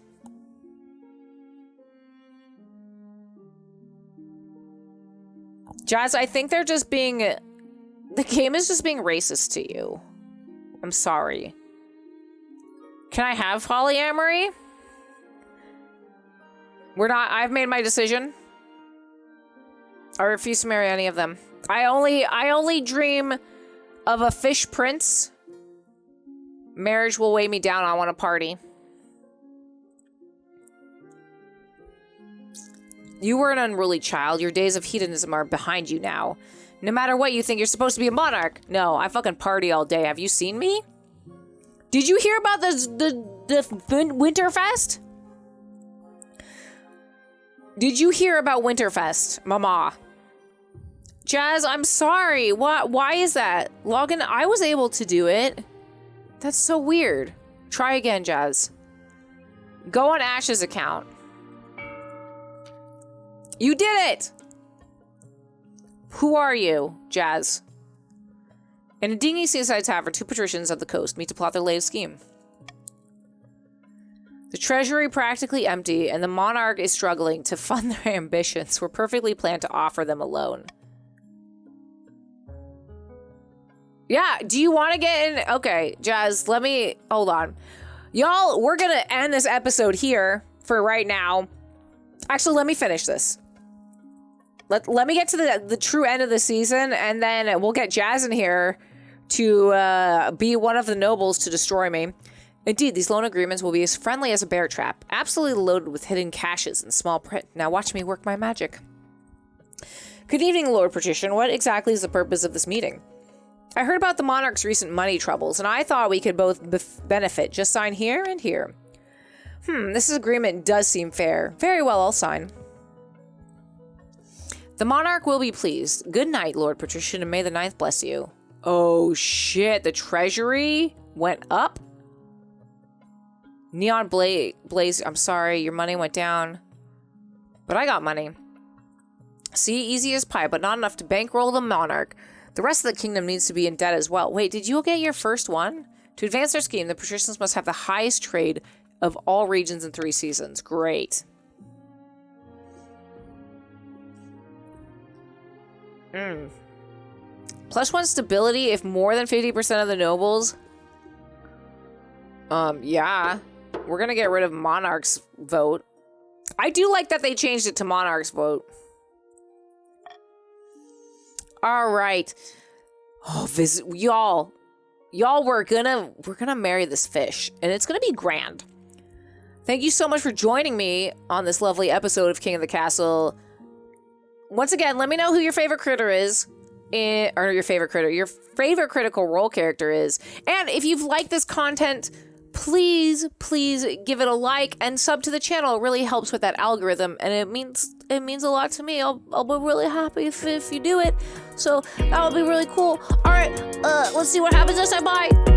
Jazz, I think they're just being... The game is just being racist to you. I'm sorry. Can I have polyamory? I've made my decision. I refuse to marry any of them. I only dream of a fish prince. Marriage will weigh me down. I want to party. You were an unruly child. Your days of hedonism are behind you now. No matter what you think, you're supposed to be a monarch. No, I fucking party all day. Have you seen me? Did you hear about the Winterfest? Did you hear about Winterfest, mama? Jazz, I'm sorry. Why is that? Login, I was able to do it. That's so weird. Try again, Jazz. Go on Ash's account. You did it! Who are you, Jazz? In a dingy seaside tavern, two patricians of the coast meet to plot their latest scheme. The treasury practically empty, and the monarch is struggling to fund their ambitions. We're perfectly planned to offer them a loan. Yeah, do you want to get in? Okay, Jazz, let me... Hold on. Y'all, we're going to end this episode here for right now. Actually, let me finish this. Let me get to the true end of the season, and then we'll get Jazz in here to be one of the nobles to destroy me. Indeed, these loan agreements will be as friendly as a bear trap, absolutely loaded with hidden caches in small print. Now watch me work my magic. Good evening, Lord Patrician. What exactly is the purpose of this meeting? I heard about the monarch's recent money troubles, and I thought we could both benefit. Just sign here and here. This agreement does seem fair. Very well, I'll sign. The monarch will be pleased. Good night, Lord Patrician, and may the ninth bless you. Oh, shit. The treasury went up? Neon Blaze, I'm sorry, your money went down. But I got money. See, easy as pie, but not enough to bankroll the monarch. The rest of the kingdom needs to be in debt as well. Wait, did you get your first one? To advance their scheme, the patricians must have the highest trade of all regions in 3 seasons. Great. +1 stability if more than 50% of the nobles. Yeah. We're gonna get rid of Monarch's vote. I do like that they changed it to Monarch's vote. All right. Oh, y'all, we're gonna marry this fish, and it's gonna be grand. Thank you so much for joining me on this lovely episode of King of the Castle. Once again, let me know who your favorite critter is, your favorite critical role character is, and if you've liked this content, please give it a like and sub to the channel. It really helps with that algorithm, and it means a lot to me. I'll be really happy if you do it. So that would be really cool. All right, let's see what happens this time. Bye.